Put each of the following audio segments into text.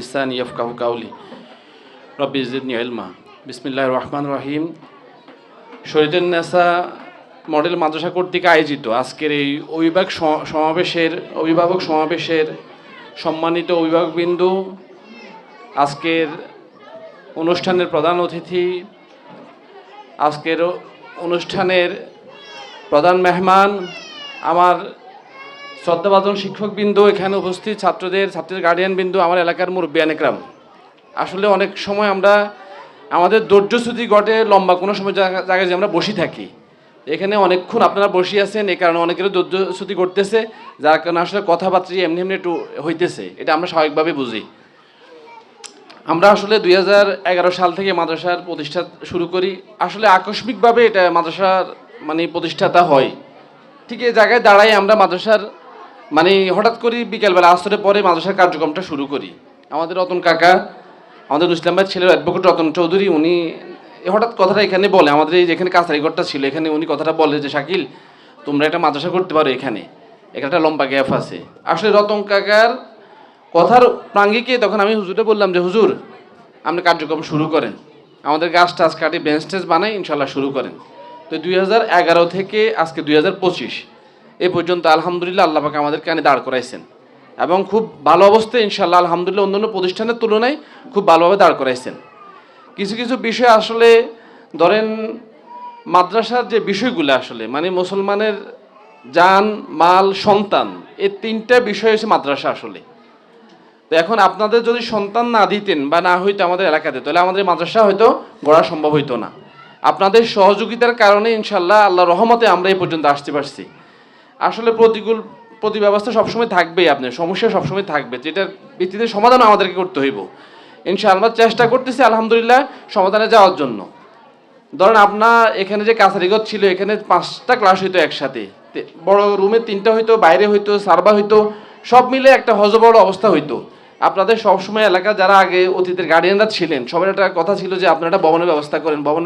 লিসানি ইয়াফকাহু কাওলি রব্বি জিদনি ইলমা। বিসমিল্লাহির রহমানির রহিম। শরীয়তুন নেসা মডেল মাদ্রাসা কর্তৃক আয়োজিত আজকের এই অভিভাবক সমাবেশের সম্মানিত অভিভাবকবৃন্দ, আজকের অনুষ্ঠানের প্রধান অতিথি, আজকের অনুষ্ঠানের প্রধান মেহমান, আমার শ্রদ্ধাভাজন শিক্ষকবৃন্দ, এখানে উপস্থিত ছাত্রদের গার্ডিয়ানবৃন্দ, আমার এলাকার মুরব্বিয়ান একরাম। আসলে অনেক সময় আমাদের ধৈর্যচ্যুতি ঘটে, লম্বা কোনো সময় জায়গায় যে আমরা বসে থাকি। এখানে অনেকক্ষণ আপনারা বসে আছেন, এই কারণে অনেকেরও ধৈর্যচ্যুতি ঘটতেছে, যার কারণে আসলে কথাবার্তা এমনি একটু হইতেছে, এটা আমরা স্বাভাবিকভাবে বুঝি। আমরা আসলে 2011 সাল থেকে মাদ্রাসার প্রতিষ্ঠা শুরু করি। আসলে আকস্মিকভাবে এটা মাদ্রাসার প্রতিষ্ঠাতা হয়। ঠিক এই জায়গায় দাঁড়াই আমরা মাদ্রাসার হঠাৎ করে বিকেলবেলা আসরের পরে মাদ্রাসার কার্যক্রমটা শুরু করি। আমাদের রতন কাকা, আমাদের ইসলাম ভাইয়ের ছেলে অ্যাডভোকেট রতন চৌধুরী, উনি হঠাৎ কথাটা এখানে বলে, আমাদের এই যেখানে কাছারিঘরটা ছিল এখানে উনি কথাটা বলে যে শাকিল, তোমরা একটা মাদ্রাসা করতে পারো, এখানে একটা লম্বা গ্যাপ আছে। আসলে রতন কাকার কথার প্রাঙ্গিকে তখন আমি হুজুরে বললাম যে হুজুর, আপনি কার্যক্রম শুরু করেন, আমাদের গাছ টাছ কাটি বেঞ্চ টেঞ্চ বানাই, ইনশাল্লাহ শুরু করেন। তো 2011 থেকে আজকে 2025 এ পর্যন্ত আলহামদুলিল্লাহ আল্লাহ পাক আমাদের কানে দাঁড় করাইছেন এবং খুব ভালো অবস্থায় ইনশাল্লাহ আলহামদুলিল্লাহ অন্যান্য প্রতিষ্ঠানের তুলনায় খুব ভালোভাবে দাঁড় করাইছেন। কিছু কিছু বিষয় আসলে ধরেন মাদ্রাসার যে বিষয়গুলো আসলে মুসলমানের জান মাল সন্তান, এই তিনটা বিষয় হচ্ছে মাদ্রাসা আসলে। তো এখন আপনাদের যদি সন্তান না দিতেন বা না হইতো আমাদের এলাকাতে, তাহলে আমাদের মাদ্রাসা হয়তো গড়া সম্ভব হইতো না। আপনাদের সহযোগিতার কারণে ইনশাল্লাহ আল্লাহর রহমতে আমরা এই পর্যন্ত আসতে পারছি। আসলে প্রতি ব্যবস্থা সবসময় থাকবেই, আপনার সমস্যা সবসময় থাকবে, যেটার ভিত্তিতে সমাধান আমাদেরকে করতে হইব। ইনশাআল্লাহ চেষ্টা করতেছি আলহামদুলিল্লাহ সমাধানে যাওয়ার জন্য। ধরেন আপনার এখানে যে কাছারিঘর ছিল, এখানে 5টা ক্লাস হইতো একসাথে, বড় রুমে 3টা হইতো, বাইরে হইতো, সার্ভার হইতো, সব মিলে একটা হজবড় অবস্থা হইতো। আপনাদের সবসময় এলাকা যারা আগে অতীতের গার্ডিয়ানরা ছিলেন, সবার একটা কথা ছিল যে আপনারা একটা ভবনের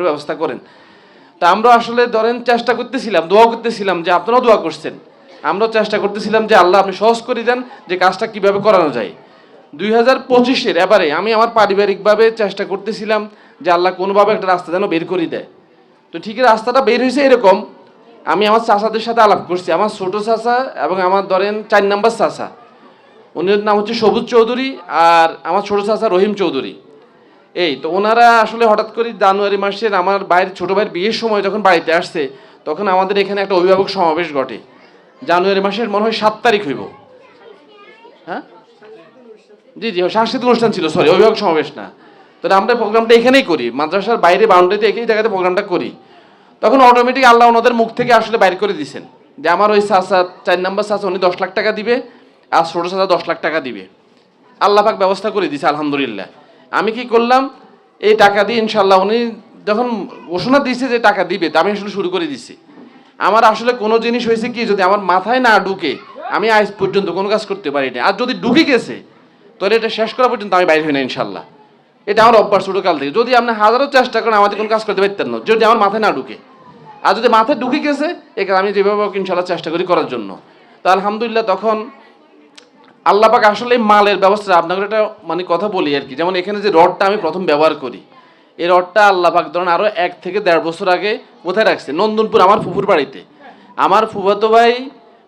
ব্যবস্থা করেন। তা আমরা আসলে ধরেন চেষ্টা করতেছিলাম, দোয়া করতেছিলাম, যে আপনারাও দোয়া করছেন, আমরাও চেষ্টা করতেছিলাম যে আল্লাহ আপনি সহজ করে দেন যে কাজটা কিভাবে করানো যায়। 2025-এর এবারে আমি আমার পারিবারিকভাবে চেষ্টা করতেছিলাম যে আল্লাহ কোনোভাবে একটা রাস্তা যেন বের করে দেয়। তো ঠিক রাস্তাটা বের হয়েছে এরকম, আমি আমার চাচাদের সাথে আলাপ করছি, আমার ছোটো চাচা এবং আমার ধরেন 4 নম্বর চাচা, উনির নাম হচ্ছে সবুজ চৌধুরী, আর আমার ছোটো চাচা রহিম চৌধুরী। এই তো ওনারা আসলে হঠাৎ করে জানুয়ারি মাসের আমার ছোটো ভাইয়ের বিয়ের সময় যখন বাড়িতে আসছে, তখন আমাদের এখানে একটা অভিভাবক সমাবেশ ঘটে। জানুয়ারি মাসের মনে হয় 7 তারিখ হইব, হ্যাঁ জি সাংস্কৃতিক অনুষ্ঠান ছিল, সরি অভিভাবক সমাবেশ না। তো আমরা প্রোগ্রামটা এখানেই করি, মাদ্রাসার বাইরে বাউন্ডারিতে একই জায়গাতে প্রোগ্রামটা করি। তখন অটোমেটিক আল্লাহ ওনাদের মুখ থেকে আসলে বাইর করে দিয়েছেন যে আমার ওই চাচা 4 নম্বর চাচা, উনি 10 লাখ টাকা দিবে, আর ছোটো চাচা 10 লাখ টাকা দিবে। আল্লাহ পাক ব্যবস্থা করে দিয়েছে আলহামদুলিল্লাহ। আমি কি করলাম, এই টাকা দিয়ে ইনশাল্লাহ উনি যখন ঘোষণা দিয়েছে যে টাকা দিবে, তা আমি আসলে শুরু করে দিচ্ছি। আমার আসলে কোনো জিনিস হয়েছে কি, যদি আমার মাথায় না ঢুকে আমি আজ পর্যন্ত কোনো কাজ করতে পারি না, আর যদি ঢুকে গেছে তাহলে এটা শেষ করা পর্যন্ত আমি বাইরে হই না ইনশাল্লাহ। এটা আমার অভ্যাস ছোটোকাল থেকে। যদি আপনি হাজারো চেষ্টা করেন আমাদের কোনো কাজ করতে পারতেন না, যদি আমার মাথায় না ঢুকে। আর যদি মাথায় ঢুকে গেছে, এখানে আমি যেভাবে ইনশাল্লাহ চেষ্টা করি করার জন্য। তো আলহামদুলিল্লাহ তখন আল্লাহ পাক আসলে মালের ব্যবস্থা, আপনাকে একটা কথা বলি আর কি। যেমন এখানে যে রডটা আমি প্রথম ব্যবহার করি, এই রডটা আল্লাহ পাক ধরেন আরও 1 থেকে 1.5 বছর আগে কোথায় রাখছে, নন্দনপুর আমার ফুফুর বাড়িতে। আমার ফুফাতো ভাই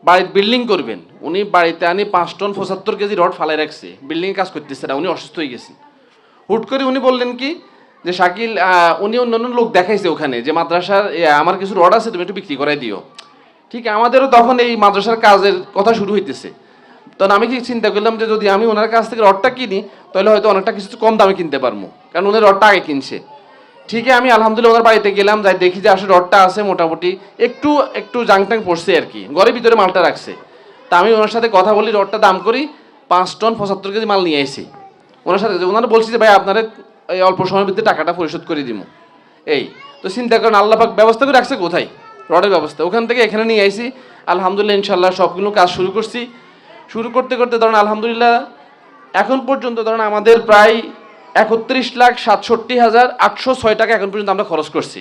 বাড়িতে বিল্ডিং করবেন, উনি বাড়িতে আনি 5 টন 75 কেজি রড ফালাই রাখছে, বিল্ডিংয়ে কাজ করতেছে না, উনি অসুস্থ হয়ে গেছেন। হুট করে উনি বললেন কি যে শাকিল, উনি অন্য লোক দেখাইছে ওখানে যে মাদ্রাসার আমার কিছু রড আছে, তুমি একটু বিক্রি করাই দিও। ঠিক আমাদেরও তখন এই মাদ্রাসার কাজের কথা শুরু হইতেছে। তখন আমি কি চিন্তা করলাম যে যদি আমি ওনার কাছ থেকে রডটা কিনি, তাহলে হয়তো অনেকটা কিছু কম দামে কিনতে পারবো, কারণ উনি রডটা আগে কিনছে। ঠিক আমি আলহামদুলিল্লাহ ওনার বাড়িতে গেলাম, যাই দেখি যে আসলে রডটা আছে মোটামুটি একটু জাংটাং পড়ছে আর কি, ঘরের ভিতরে মালটা রাখছে। তা আমি ওনার সাথে কথা বলি, রডটা দাম করি 5 টন 75 কেজি মাল নিয়ে আসি ওনার সাথে। ওনারা বলছি যে ভাই আপনারা এই অল্প সময়ের ভিতরে টাকাটা পরিশোধ করে দিব। এই তো চিন্তা করেন আল্লাহ পাক ব্যবস্থা করে রাখছে কোথায়, রডের ব্যবস্থা। ওখান থেকে এখানে নিয়ে আইসি আলহামদুলিল্লাহ, ইনশাল্লাহ সবগুলো কাজ শুরু করছি। শুরু করতে করতে ধরেন আলহামদুলিল্লাহ এখন পর্যন্ত ধরেন আমাদের প্রায় 31,67,806 টাকা এখন পর্যন্ত আমরা খরচ করছি।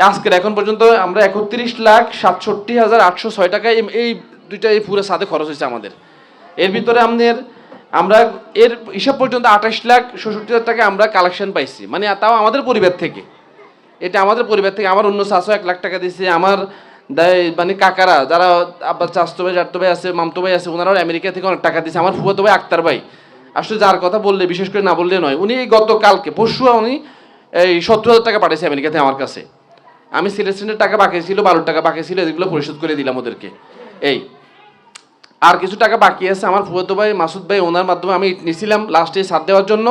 আজকের এখন পর্যন্ত আমরা 31,67,806 টাকা এই দুইটা এই পুরো সাথে খরচ হয়েছে আমাদের। এর ভিতরে আমাদের আমরা এর হিসাব পর্যন্ত 28,67,000 টাকা আমরা কালেকশন পাইছি, মানে তাও আমাদের পরিবার থেকে। এটা আমাদের পরিবার থেকে। আমার অন্য চাচা 1 লাখ টাকা দিয়েছে, আমার মানে কাকারা যারা আবার চাচতো ভাই জারতো ভাই আছে, মামতো ভাই আছে, ওনারাও আমেরিকা থেকে অনেক টাকা দিয়েছে। আমার ফুফাতো ভাই আক্তার ভাই, আসলে যার কথা বললে বিশেষ করে না বললে নয়, উনি এই গতকালকে পরশু উনি এই 70,000 টাকা পাঠিয়েছে আমেরিকা থেকে আমার কাছে। আমি সিলেকশনের টাকা বাকি ছিল, 12 টাকা বাকি ছিল, এগুলো পরিশোধ করে দিলাম ওদেরকে। এই আর কিছু টাকা বাকি আছে আমার ফুফাতো ভাই মাসুদ ভাই, ওনার মাধ্যমে আমি ইট নিয়েছিলাম লাস্টে সাথ দেওয়ার জন্য।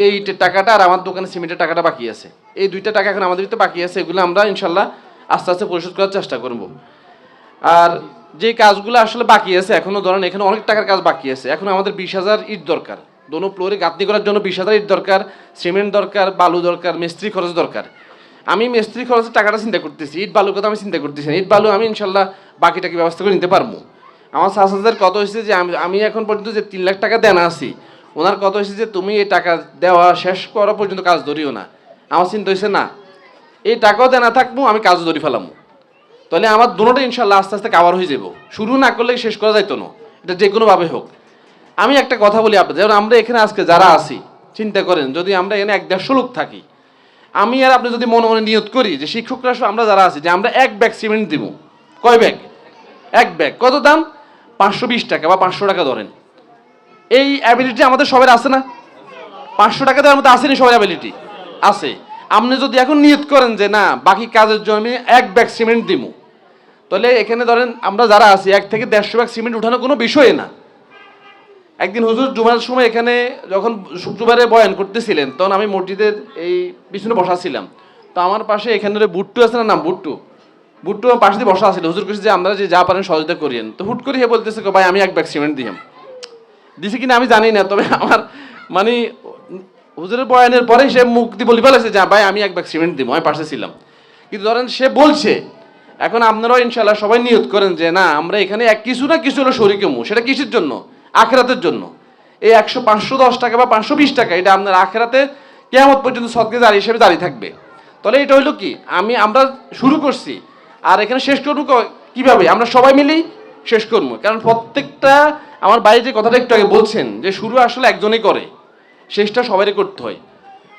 এই ইটের টাকাটা আর আমার দোকানে সিমেন্টের টাকাটা বাকি আছে। এই 2টা টাকা এখন আমাদের ভিতরে বাকি আছে, এগুলো আমরা ইনশাল্লাহ আস্তে আস্তে পরিশোধ করার চেষ্টা করব। আর যে কাজগুলো আসলে বাকি আছে এখনো, ধরেন এখানে অনেক টাকার কাজ বাকি আছে, এখন আমাদের 20,000 ইট দরকার। দোনো ফ্লোরে গাঁথনি করার জন্য 20,000 ইট দরকার, সিমেন্ট দরকার, বালু দরকার, মিস্ত্রি খরচ দরকার। আমি মিস্ত্রি খরচের টাকাটা চিন্তা করতেছি, ইট বালুর কথা আমি চিন্তা করতেছি না। ইট বালু আমি ইনশাল্লাহ বাকিটা কি ব্যবস্থা করে নিতে পারবো। আমার চাচাদের কত হয়েছে যে আমি এখন পর্যন্ত যে 3 লাখ টাকা দেনা আছি, ওনার কত হয়েছে যে তুমি এই টাকা দেওয়া শেষ করা পর্যন্ত কাজ ধরিও না। আমার চিন্তা হয়েছে না, এই টাকাও দেনা থাকবো, আমি কাজও ধরি ফেলামো, তাহলে আমার দুটোটা ইনশাল্লাহ আস্তে আস্তে কাভার হয়ে যাবো। শুরু না করলে শেষ করা যাইতো না, এটা যে কোনোভাবে হোক। আমি একটা কথা বলি আপনাদের, যেমন আমরা এখানে আজকে যারা আছি, চিন্তা করেন যদি আমরা এখানে 1-150 লোক থাকি, আমি আর আপনি যদি মনে মনে নিয়ত করি যে শিক্ষকরা আমরা যারা আছি যে আমরা 1 ব্যাগ সিমেন্ট দিব, কয় ব্যাগ? 1 ব্যাগ। কত দাম? 520 টাকা বা 500 টাকা ধরেন। এই অ্যাবিলিটি আমাদের সবার আছে না? 500 টাকা দেওয়ার মতো আসেনি সবার অ্যাবিলিটি? আছে। আপনি যদি এখন নিয়ত করেন যে না বাকি কাজের জন্য আমি 1 ব্যাগ সিমেন্ট দিব, তাহলে এখানে ধরেন আমরা যারা আছি 1 থেকে 150 ব্যাগ সিমেন্ট উঠানো কোনো বিষয় না। একদিন হুজুর জুমার সময় এখানে যখন শুক্রবারে বয়ান করতেছিলেন, তখন আমি মসজিদের এই পিছনে বসা ছিলাম। তো আমার পাশে এখানে বুট্টু আছে না, নাম বুট্টু, বুট্টু আমার পাশে দিয়ে বসা আছিল। হুজুর কইছে যে আমরা যে যা পারেন সহযোগিতা করিয়েন। তো হুট করে হে বলতেছে ভাই আমি 1 ব্যাগ সিমেন্ট দিলাম, দিছি কিনা আমি জানি না, তবে আমার মানে হুজুরের বয়ানের পরে সে মুখ দিয়ে বলি ফেলেছে যে ভাই আমি 1 ব্যাগ সিমেন্ট দিব, আমি পাশে ছিলাম। কিন্তু ধরেন সে বলছে, এখন আপনারাও ইনশাল্লাহ সবাই নিয়ত করেন যে না আমরা এখানে কিছু না কিছু হলো শরীক হমু। সেটা কিসের জন্য? আখেরাতের জন্য। এই 510 টাকা বা 520 টাকা এটা আপনার আখেরাতে কিয়ামত পর্যন্ত সদকা জারি হিসেবে দাঁড়িয়ে থাকবে। তাহলে এটা হইলো কি, আমরা শুরু করছি, আর এখানে শেষ করবো কিভাবে? আমরা সবাই মিলেই শেষ করবো। কারণ প্রত্যেকটা, আমার বাইরে যে কথাটা একটু আগে বলছেন যে শুরু আসলে একজনই করে, শেষটা সবারই করতে হয়।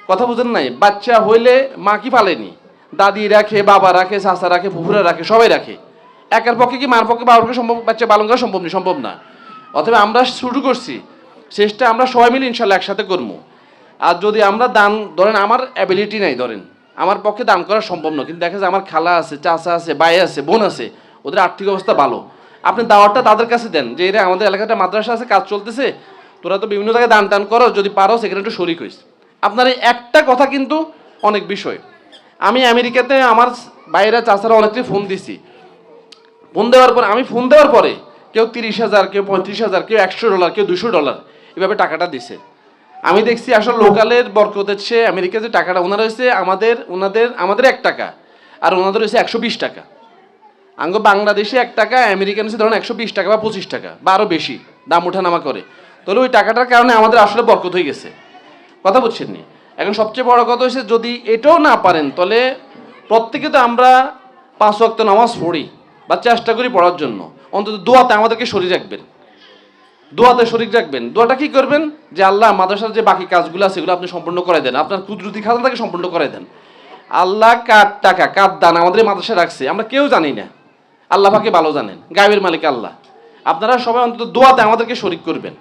কথা বুঝেন নাই? বাচ্চা হইলে মা কি পালেনি, দাদি রাখে, বাবা রাখে, চাচা রাখে, ফুফুরা রাখে, সবাই রাখে। একার পক্ষে কি মার পক্ষে বাবার পক্ষে সম্ভব বাচ্চা পালন করা সম্ভব নেই? সম্ভব না। অথবা আমরা শুরু করছি, শেষটা আমরা সবাই মিলে ইনশাল্লাহ একসাথে করবো। আর যদি আমরা দান, ধরেন আমার অ্যাবিলিটি নাই, ধরেন আমার পক্ষে দান করা সম্ভব না, কিন্তু দেখা যায় আমার খালা আছে, চাচা আছে, ভাই আছে, বোন আছে, ওদের আর্থিক অবস্থা ভালো, আপনি দাওয়াতটা তাদের কাছে দেন যে এরা আমাদের এলাকাটা মাদ্রাসা আছে, কাজ চলতেছে, তোরা তো বিভিন্ন জায়গায় দান টান করো, যদি পারো সেখানে একটু শরিক হইস। আপনার এই একটা কথা কিন্তু অনেক বিষয়। আমি আমেরিকাতে আমার বাইরা চাচারা অনেকটাই ফোন দিছি, ফোন দেওয়ার পরে কেউ 30,000, কেউ 35,000, কেউ $100, কেউ $200 এভাবে টাকাটা দিছে। আমি দেখছি আসলে লোকালের বরকতের চেয়ে আমেরিকা যে টাকাটা ওনারা হয়েছে আমাদের 1 টাকা, আর ওনাদের হয়েছে 120 টাকা। আঙ্গ বাংলাদেশে 1 টাকা, আমেরিকান হচ্ছে ধরুন 120 টাকা বা 25 টাকা বা আরও বেশি দাম ওঠানামা করে। তাহলে ওই টাকাটার কারণে আমাদের আসলে বরকত হয়ে গেছে। কথা বুঝছেন নি? এখন সবচেয়ে বড় কথা হচ্ছে যদি এটাও না পারেন, তাহলে প্রত্যেকে তো আমরা 5 ওয়াক্ত নামাজ পড়ি বা চেষ্টা করি পড়ার জন্য, অন্তত দোয়াতে আমাদেরকে শরীর রাখবেন, দোয়াতে শরীর রাখবেন। দোয়াটা কি করবেন? যে আল্লাহ মাদ্রাসার যে বাকি কাজগুলো আছে সেগুলো আপনি সম্পূর্ণ করে দেন, আপনার কুদরতি খাজানাটাকে সম্পূর্ণ করে দেন। আল্লাহ কার টাকা কার দান আমাদের মাদ্রাসায় রাখছে আমরা কেউ জানি না, আল্লাহ পাকে ভালো জানেন, গায়েবের মালিক আল্লাহ। আপনারা সবাই অন্তত দোয়াতে আমাদেরকে শরীক করবেন।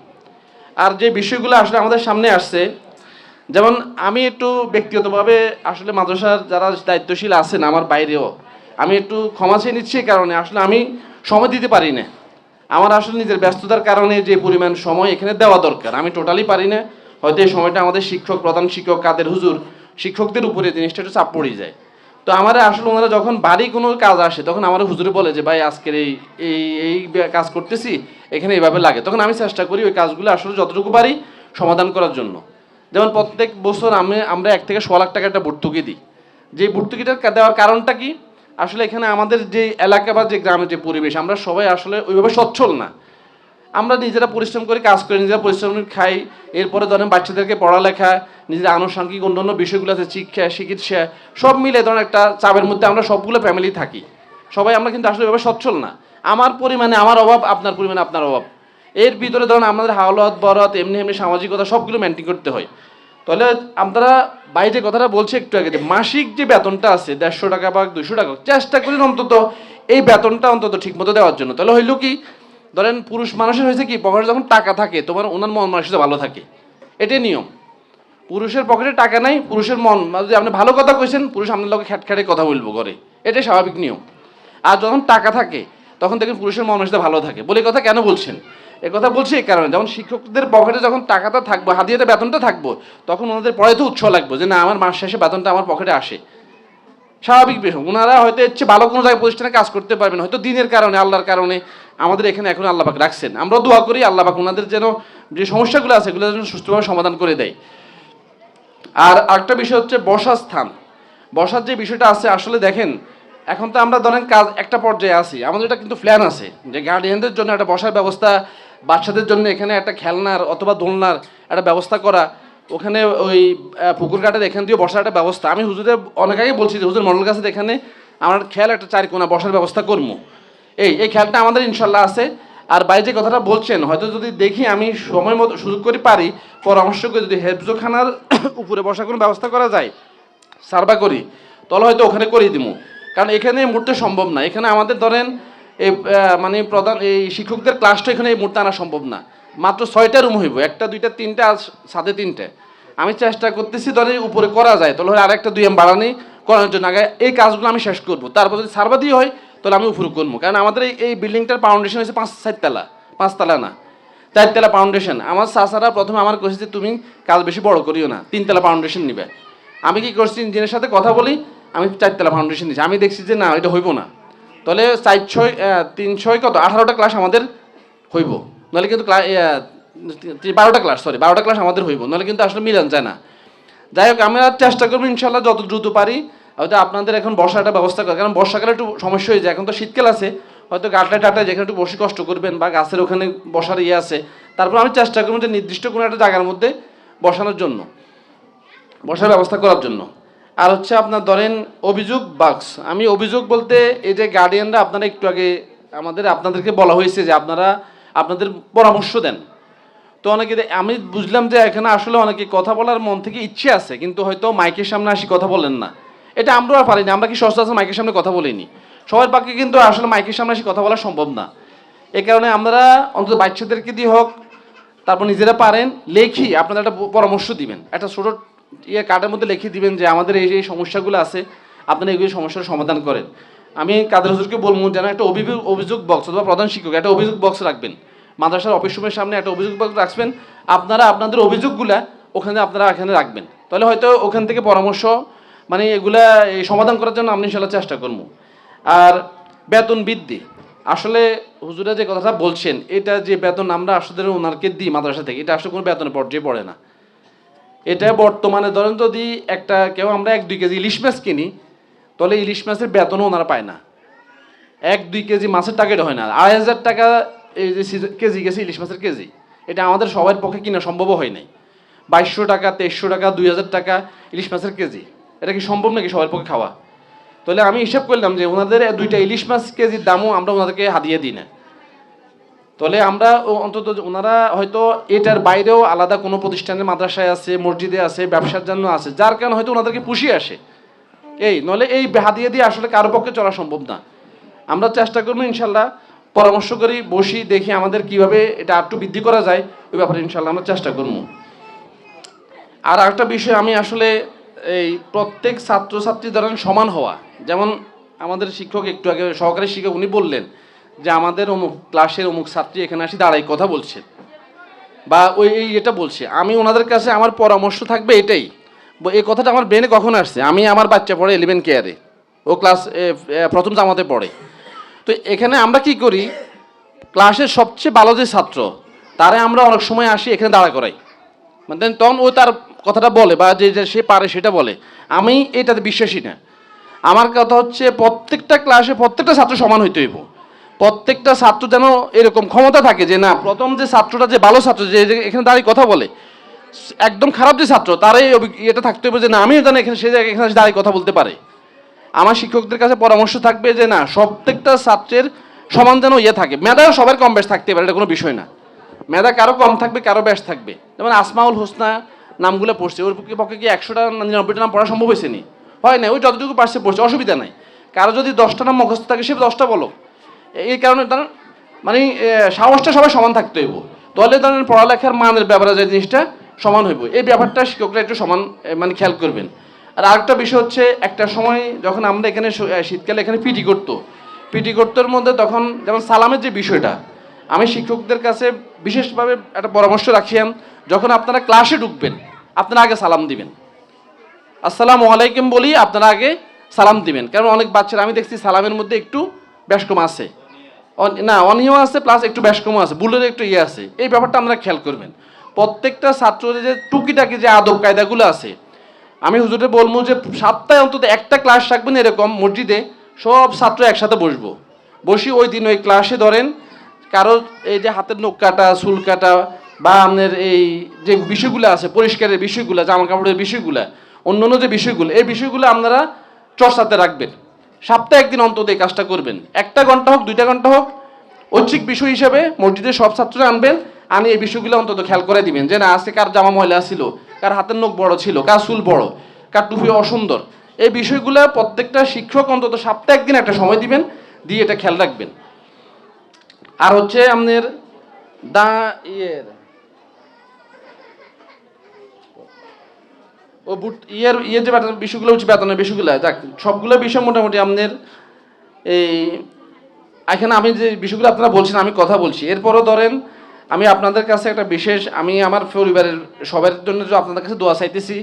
আর যে বিষয়গুলো আসলে আমাদের সামনে আসছে, যেমন আমি একটু ব্যক্তিগতভাবে আসলে মাদ্রাসার যারা দায়িত্বশীল আছেন আমার বাইরেও, আমি একটু ক্ষমা চেয়ে নিচ্ছি, এই কারণে আসলে আমি সময় দিতে পারি না। আমার আসলে নিজের ব্যস্ততার কারণে যে পরিমাণ সময় এখানে দেওয়া দরকার আমি টোটালি পারি না। হয়তো এই সময়টা আমাদের শিক্ষক, প্রধান শিক্ষক, কাদের হুজুর, শিক্ষকদের উপরে জিনিসটা একটু চাপ পড়ে যায়। তো আমার আসলে ওনারা যখন বাড়ি কোনো কাজ আসে তখন আমার হুজুরে বলে যে ভাই আজকের এই এই এই কাজ করতেছি, এখানে এইভাবে লাগে, তখন আমি চেষ্টা করি ওই কাজগুলো আসলে যতটুকু পারি সমাধান করার জন্য। যেমন প্রত্যেক বছর আমরা 1 থেকে 1.5 লাখ টাকা একটা ভর্তুকি দিই। যে ভর্তুকিটা দেওয়ার কারণটা কি, আসলে এখানে আমাদের যে এলাকা বা যে গ্রামের যে পরিবেশ, আমরা সবাই আসলে ওইভাবে সচ্ছল না। আমরা নিজেরা পরিশ্রম করে কাজ করি, নিজেরা পরিশ্রম করে খাই, এরপরে ধরেন বাচ্চাদেরকে পড়ালেখা, নিজের আনুষঙ্গিক অন্যান্য বিষয়গুলো আছে, শিক্ষা, চিকিৎসা, সব মিলে ধরেন একটা চাপের মধ্যে আমরা সবগুলো ফ্যামিলি থাকি। সবাই আমরা কিন্তু আসলে ওইভাবে সচ্ছল না। আমার পরিমাণে আমার অভাব, আপনার পরিমাণে আপনার অভাব, এর ভিতরে ধরেন আমাদের হাওলাত বরাত এমনি এমনি সামাজিকতা সবগুলো মেনটেন করতে হয়। তাহলে আমরা বাইরে কথাটা বলছি একটু আগে যে মাসিক যে বেতনটা আছে 150 টাকা বা 200 টাকা, চেষ্টা করি অন্তত এই বেতনটা অন্তত ঠিক মতো দেওয়ার জন্য। তাহলে হইলো কি, ধরেন পুরুষ মানুষের হয়েছে কি, পকেটে যখন টাকা থাকে তোমার ওনার মন মানসিকতা ভালো থাকে, এটাই নিয়ম। পুরুষের পকেটে টাকা নাই, পুরুষের মন, যদি আপনি ভালো কথা কইছেন পুরুষ আপনার লোকে খ্যাটখ্যাটে কথা বলবো করে, এটাই স্বাভাবিক নিয়ম। আর যখন টাকা থাকে তখন দেখেন পুরুষের মন মানসিকতা ভালো থাকে। বলে কথা কেন বলছেন, এ কথা বলছি এই কারণে, যেমন শিক্ষকদের পকেটে যখন টাকাটা থাকবো, হাদিয়াতে বেতনটা থাকবো, তখন ওনাদের পড়াইতে উৎসাহ লাগবে যে না আমার মাস শেষে বেতনটা আমার পকেটে আসে। স্বাভাবিক বিষয়। ওনারা হয়তো এর চেয়ে ভালো কোনো জায়গায় প্রতিষ্ঠানে কাজ করতে পারবেন, হয়তো দিনের কারণে আল্লাহর কারণে আমাদের এখানে এখন আল্লাহ পাক রাখছেন। আমরা দোয়া করি আল্লাহ পাক ওনাদের যেন যে সমস্যাগুলো আছে এগুলো যেন সুস্থভাবে সমাধান করে দেয়। আর আরেকটা বিষয় হচ্ছে বসার স্থান। বসার যে বিষয়টা আছে, আসলে দেখেন এখন তো আমরা ধরেন কাজ একটা পর্যায়ে আছি, আমাদের এটা কিন্তু প্ল্যান আছে যে গার্ডিয়ানদের জন্য একটা বসার ব্যবস্থা, বাচ্চাদের জন্য এখানে একটা খেলনার অথবা দোলনার একটা ব্যবস্থা করা, ওখানে ওই পুকুর ঘাটের এখান দিয়ে বসার একটা ব্যবস্থা। আমি হুজুরে অনেক আগে বলছি যে হুজুর মডেল কাছে এখানে আমার খেয়াল একটা চারিকোনা বসার ব্যবস্থা করবো, এই খেয়ালটা আমাদের ইনশাল্লাহ আছে। আর বাইরে যে কথাটা বলছেন, হয়তো যদি দেখি আমি সময় মতো সুযোগ করে পারি, পরামর্শ করে যদি হেফজোখানার উপরে বসার কোনো ব্যবস্থা করা যায়, সার্ভা করি, তাহলে হয়তো ওখানে করিয়ে দিব। কারণ এখানে এই মুহূর্তে সম্ভব না, এখানে আমাদের ধরেন এই মানে প্রধান এই শিক্ষকদের ক্লাসটা এখানে এই মুহূর্তে আনা সম্ভব না। মাত্র 6টা রুম হইব, 1টা 2টা 3টা আর সাথে 3টে। আমি চেষ্টা করতেছি ধরেন উপরে করা যায়, তাহলে আরেকটা 2 এম বাড়ানি করানোর জন্য আগে এই কাজগুলো আমি শেষ করবো, তারপর যদি সার্ভা দিয়ে হয় তাহলে আমি উপরে করবো। কারণ আমাদের এই বিল্ডিংটার ফাউন্ডেশন হচ্ছে 5-4 তলা, 5 তলা না 4 তলা ফাউন্ডেশন। আমার চাচারা প্রথমে আমার কইছে যে তুমি কাজ বেশি বড় করিও না, 3 তলা ফাউন্ডেশন নিবে। আমি কি করছি, ইঞ্জিনিয়ারের সাথে কথা বলি, আমি 4 তলা ফাউন্ডেশন দিচ্ছি। আমি দেখছি যে না এটা হইব না, তাহলে 4-6 3-6 কত 18টা ক্লাস আমাদের হইব, নাহলে কিন্তু 12টা ক্লাস, সরি 12টা ক্লাস আমাদের হইব, নাহলে কিন্তু আসলে মিলান যায় না। যাই হোক আমরা চেষ্টা করবো ইনশাল্লাহ যত দ্রুত পারি হয়তো আপনাদের এখন বর্ষাটা ব্যবস্থা করে, কারণ বর্ষাকালে একটু সমস্যা হয়ে যায়। এখন তো শীতকাল আছে, হয়তো গাটলায় টাটায় যেখানে একটু বসে কষ্ট করবেন বা গাছের ওখানে বসার ইয়ে আছে, তারপর আমি চেষ্টা করবো যে নির্দিষ্ট কোনো একটা জায়গার মধ্যে বসানোর জন্য, বসার ব্যবস্থা করার জন্য। আর হচ্ছে আপনার ধরেন অভিযোগ বাক্স। আমি অভিযোগ বলতে এই যে গার্ডিয়ানরা আপনারা একটু আগে আপনাদেরকে বলা হয়েছে যে আপনারা আপনাদের পরামর্শ দেন, তো অনেকে আমি বুঝলাম যে এখানে আসলে অনেকে কথা বলার মন থেকে ইচ্ছে আছে, কিন্তু হয়তো মাইকের সামনে আসি কথা বলেন না। এটা আমরাও আর পারিনি, আমরা কি সচরাচর মাইকের সামনে কথা বলিনি, সবার পক্ষে কিন্তু আসলে মাইকের সামনে আসি কথা বলা সম্ভব না। এই কারণে আমরা অন্তত বাচ্চাদেরকে দিয়ে হোক, তারপর নিজেরা পারেন লেখি আপনারা একটা পরামর্শ দিবেন, একটা ছোটো কার্ডের মধ্যে লিখে দিবেন যে আমাদের এই যে সমস্যাগুলো আছে আপনারা এইগুলি সমস্যার সমাধান করেন। আমি কাদের হুজুরকে বলবো যেন একটা অভিযোগ বক্স অথবা প্রধান শিক্ষক একটা অভিযোগ বক্স রাখবেন, মাদ্রাসার অফিস রুমের সামনে একটা অভিযোগ বক্স রাখবেন, আপনারা আপনাদের অভিযোগগুলা ওখানে আপনারা এখানে রাখবেন, তাহলে হয়তো ওখান থেকে পরামর্শ মানে এগুলা এই সমাধান করার জন্য আমি ইনশাল্লাহ চেষ্টা করবো। আর বেতন বৃদ্ধি, আসলে হুজুরা যে কথাটা বলছেন, এটা যে বেতন আমরা আসলে ওনারকে দিই মাদ্রাসা থেকে, এটা আসলে কোনো বেতনের পর্যায়ে পড়ে না। এটা বর্তমানে ধরেন যদি একটা কেউ আমরা 1-2 কেজি ইলিশ মাছ কিনি, তাহলে ইলিশ মাছের বেতনও ওনারা পায় না। 1-2 কেজি মাছের টাকাটা হয় না, 2,500 টাকা এই যে কেজি গেছে ইলিশ মাছের কেজি, এটা আমাদের সবার পক্ষে কিনা সম্ভবও হয় নাই। 2,200 টাকা 2,300 টাকা 2,000 টাকা ইলিশ মাছের কেজি, এটা কি সম্ভব নাকি সবার পক্ষে খাওয়া? তাহলে আমি হিসাব করলাম যে ওনাদের 2টা ইলিশ মাছ কেজির দামও আমরা ওনাদেরকে হাদিয়ে দিই না। তাহলে আমরা অন্তত ওনারা হয়তো এটার বাইরেও আলাদা কোনো প্রতিষ্ঠানের মাদ্রাসায় আছে, মসজিদে আছে, ব্যবসার জন্য আছে, যার কারণে হয়তো ওনাদেরকে পুষিয়ে আসে নলে এই হাদিয়ে দিয়ে আসলে কারো পক্ষে চলা সম্ভব না। আমরা চেষ্টা করবো ইনশাল্লাহ, পরামর্শ করি, বসি, দেখি আমাদের কিভাবে এটা আরেকটু বৃদ্ধি করা যায়, ওই ব্যাপারে ইনশাল্লাহ আমরা চেষ্টা করবো। আর একটা বিষয় আমি আসলে এই প্রত্যেক ছাত্রছাত্রী ধরেন সমান হওয়া, যেমন আমাদের শিক্ষক একটু আগে সহকারী শিক্ষক উনি বললেন যে আমাদের অমুক ক্লাসের অমুক ছাত্রী এখানে আসি দাঁড়াই কথা বলছে বা এটা বলছে, আমি ওনাদের কাছে আমার পরামর্শ থাকবে এটাই, এই কথাটা আমার ব্রেনে কখন আসছে, আমি আমার বাচ্চা পড়ে 11 কেয়ারে, ও ক্লাস প্রথম জামাতে পড়ে। তো এখানে আমরা কি করি, ক্লাসের সবচেয়ে ভালো যে ছাত্র তারে আমরা অনেক সময় আসি এখানে দাঁড়া করাই, মানে তখন ও তার কথাটা বলে বা যে সে পারে সেটা বলে, আমি এটাতে বিশ্বাসী না। আমার কথা হচ্ছে প্রত্যেকটা ক্লাসে প্রত্যেকটা ছাত্র সমান হইতে হইব, প্রত্যেকটা ছাত্র যেন এরকম ক্ষমতা থাকে যে না প্রথম যে ছাত্রটা যে ভালো ছাত্র যে এখানে দাঁড়িয়ে কথা বলে, একদম খারাপ যে ছাত্র তারই এটা থাকতে হবে যে না আমিও যেন এখানে সে জায়গায় এখানে দাঁড়িয়ে কথা বলতে পারে। আমার শিক্ষকদের কাছে পরামর্শ থাকবে যে না প্রত্যেকটা ছাত্রের সমান যেন থাকে, মেধাও সবার কম বেশ থাকতে পারে, এটা কোনো বিষয় না, মেধা কারো কম থাকবে, কারো বেশ থাকবে। যেমন আসমাউল হোসনা নামগুলো পড়ছে, ওর পক্ষে কি 100টা 99টা নাম পড়া সম্ভব হয়েছে নি? হয় না, ওই যতটুকু পারছে পড়ছে, অসুবিধা নাই। কারো যদি 10টা নাম মুখস্থ থাকে সে 10টা বলো। এই কারণে তার মানে সাহসটা সবাই সমান থাকতে হইব, তাহলে ধরেন পড়ালেখার মানের ব্যাপারে যে জিনিসটা সমান হইব, এই ব্যাপারটা শিক্ষকরা একটু সমান মানে খেয়াল করবেন। আর আরেকটা বিষয় হচ্ছে, একটা সময় যখন আমরা এখানে শীতকালে এখানে পিটি করতোর মধ্যে তখন যেমন সালামের যে বিষয়টা, আমি শিক্ষকদের কাছে বিশেষভাবে একটা পরামর্শ রাখিয়াম, যখন আপনারা ক্লাসে ঢুকবেন আপনারা আগে সালাম দিবেন, আসসালামু আলাইকুম বলি আপনারা আগে সালাম দিবেন। কারণ অনেক বাচ্চারা আমি দেখছি সালামের মধ্যে একটু ব্যস্কম আছে, না অনিয়ম আছে, প্লাস একটু ব্যস্কমও আছে, ভুলের একটু ইয়ে আছে। এই ব্যাপারটা আপনারা খেয়াল করবেন। প্রত্যেকটা ছাত্রদের যে টুকিটাকি যে আদব কায়দাগুলো আছে, আমি হুজুরে বলবো যে সপ্তাহে অন্তত একটা ক্লাস রাখবেন এরকম মসজিদে, সব ছাত্র একসাথে বসি ওই দিন ওই ক্লাসে ধরেন কারো এই যে হাতের নখ কাটা, চুল কাটা বা আপনার এই যে বিষয়গুলো আছে পরিষ্কারের বিষয়গুলো, জামা কাপড়ের বিষয়গুলো, অন্য যে বিষয়গুলো, এই বিষয়গুলো আপনারা চর্চাতে রাখবেন। সপ্তাহে একদিন অন্তত এই কাজটা করবেন, 1 ঘন্টা হোক 2 ঘন্টা হোক, ঐচ্ছিক বিষয় হিসেবে মসজিদে সব ছাত্ররা আনবেন, আনি এই বিষয়গুলো অন্তত খেয়াল করে দিবেন যে না আজকে কার জামা ময়লা ছিল, কার হাতের নখ বড় ছিল, কার চুল বড়, কার টুপি অসুন্দর। এই বিষয়গুলো প্রত্যেকটা শিক্ষক অন্তত সপ্তাহে একদিন একটা সময় দিবেন, দিয়ে এটা খেয়াল রাখবেন। আর হচ্ছে আপনার ও যে বিষয়গুলো হচ্ছে বেতনের বিষয়গুলো, যাক সবগুলো বিষয় মোটামুটি আপনার এই এখানে আমি যে বিষয়গুলো আপনারা বলছেন আমি কথা বলছি। এরপরও ধরেন আমি আপনাদের কাছে একটা বিশেষ, আমি আমার পরিবারের সবার জন্য যে আপনাদের কাছে দোয়া চাইতেছি,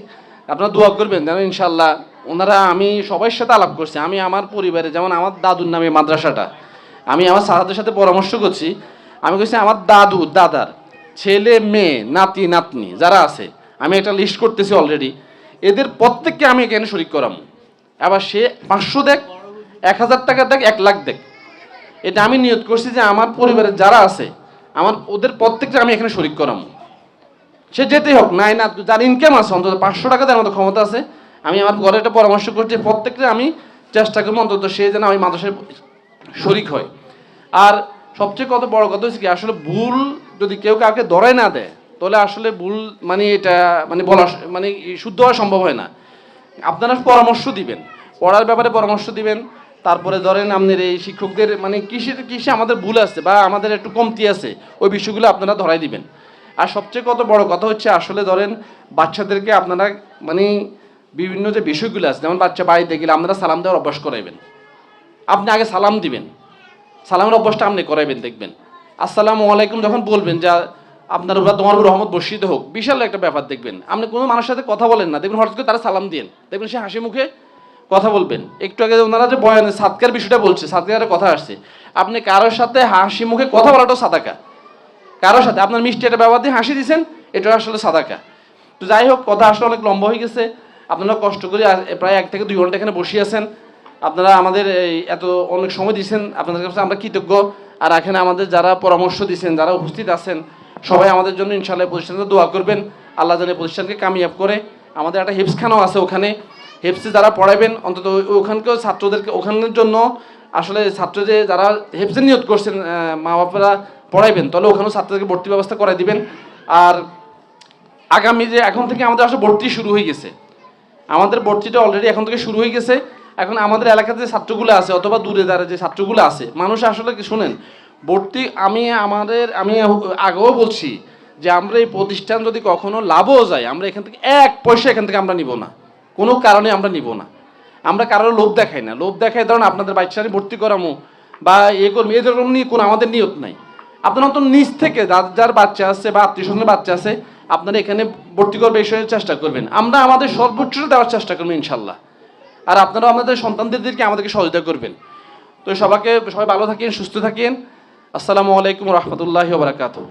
আপনারা দোয়া করবেন যেন ইনশাল্লাহ ওনারা, আমি সবার সাথে আলাপ করছি, আমি আমার পরিবারে যেমন আমার দাদুর নামে মাদ্রাসাটা, আমি আমার সাহাদের সাথে পরামর্শ করছি, আমি বলছি আমার দাদার ছেলে মেয়ে নাতি নাতনি যারা আছে আমি একটা লিস্ট করতেছি অলরেডি, এদের প্রত্যেককে আমি এখানে শরিক করাম। আবার সে 500 দেখ, 1000 টাকা দেখ, 1 লাখ দেখ, এটা আমি নিয়ত করছি যে আমার পরিবারের যারা আছে আমার ওদের প্রত্যেকটা আমি এখানে শরিক করাম। সে যেতেই হোক নাই না, যার ইনকাম আছে অন্তত 500 টাকা দেওয়ার মতো ক্ষমতা আছে, আমি আমার ঘরে একটা পরামর্শ করছি প্রত্যেকটা আমি চেষ্টা করবো অন্তত সে যেন আমি মাদ্রাসায় শরিক হয়। আর সবচেয়ে বড় কথা হচ্ছে কি, আসলে ভুল যদি কেউ কাউকে ধরাই না দেয় তাহলে আসলে ভুল মানে এটা মানে বলা মানে শুদ্ধ হওয়া সম্ভব হয় না। আপনারা পরামর্শ দিবেন, পড়ার ব্যাপারে পরামর্শ দিবেন, তারপরে ধরেন আপনার এই শিক্ষকদের মানে কিসে আমাদের ভুল আছে বা আমাদের একটু কমতি আছে ওই বিষয়গুলো আপনারা ধরাই দিবেন। আর সবচেয়ে বড় কথা হচ্ছে আসলে ধরেন বাচ্চাদেরকে আপনারা মানে বিভিন্ন যে বিষয়গুলো আছে, যেমন বাচ্চা বাড়িতে গেলে আপনারা সালাম দেওয়ার অভ্যাস করাইবেন, আপনি আগে সালাম দিবেন, সালামের অভ্যাসটা আপনি করাইবেন। দেখবেন আসসালামু আলাইকুম যখন বলবেন যা আপনার উপর তোমার উপর রহমত বর্ষিত হোক, বিশাল একটা ব্যাপার। দেখবেন আপনি কোনো মানুষের সাথে কথা বলেন না, দেখবেন হঠাৎ করে তারা সালাম দিন, দেখবেন সে হাসি মুখে কথা বলবেন। একটু আগে ওনারা যে বয়ানে সাদকার বিষয়টা বলছে, সাদকারের কথা আসছে, আপনি কারোর সাথে হাসি মুখে কথা বলাটাও সাদাকা। কারোর সাথে আপনার মিষ্টি একটা ব্যবহার দিয়ে হাসি দিয়েছেন, এটা আসলে সাদাকা। তো যাই হোক, কথা আসলে অনেক লম্বা হয়ে গেছে, আপনারা কষ্ট করে প্রায় 1 থেকে 2 ঘন্টা এখানে বসে আছেন, আপনারা আমাদের এই এত অনেক সময় দিয়েছেন, আপনাদের কাছে আমরা কৃতজ্ঞ। আর এখানে আমাদের যারা পরামর্শ দিয়েছেন, যারা উপস্থিত আছেন, সবাই আমাদের জন্য ইনশাআল্লাহ প্রতিষ্ঠানকে দোয়া করবেন, আল্লাহ জানে প্রতিষ্ঠানকে কামিয়াব করে। আমাদের একটা হেফসখানাও আছে, ওখানে হেফসে যারা পড়াবেন অন্তত ওখানকেও ছাত্রদেরকে ওখানের জন্য আসলে ছাত্র যে যারা হেফসে নিয়ত করছেন মা বাবারা পড়াইবেন, তাহলে ওখানেও ছাত্রদেরকে ভর্তি ব্যবস্থা করাই দিবেন। আর আগামী যে এখন থেকে আমাদের আসলে ভর্তি শুরু হয়ে গেছে, আমাদের ভর্তিটা অলরেডি এখন থেকে শুরু হয়ে গেছে। এখন আমাদের এলাকাতে যে ছাত্রগুলো আছে অথবা দূরে যারা যে ছাত্রগুলো আছে, মানুষ আসলে কি শুনেন ভর্তি, আমি আগেও বলছি যে আমরা এই প্রতিষ্ঠান যদি কখনো লাভও যায়, আমরা এখান থেকে 1 পয়সা এখান থেকে আমরা নিব না, কোনো কারণে আমরা নিব না। আমরা কারোর লোভ দেখাই না, লোভ দেখাই ধরুন আপনাদের বাচ্চারা ভর্তি করামো বা করবো, এরকম নিয়ে কোনো আমাদের নিয়ত নাই। আপনারা তো নিজ থেকে যার বাচ্চা আছে বা আত্মীয় স্বজনের বাচ্চা আছে আপনারা এখানে ভর্তি করবে এই চেষ্টা করবেন, আমরা আমাদের সর্বোচ্চটা দেওয়ার চেষ্টা করবো ইনশাল্লাহ। আর আপনারাও আমাদের সন্তানদেরকে আমাদেরকে সহযোগিতা করবেন। তো সবাই ভালো থাকেন, সুস্থ থাকেন। আসসালামু আলাইকুম রহমতুল্লাহি ওয়া বারাকাতুহু।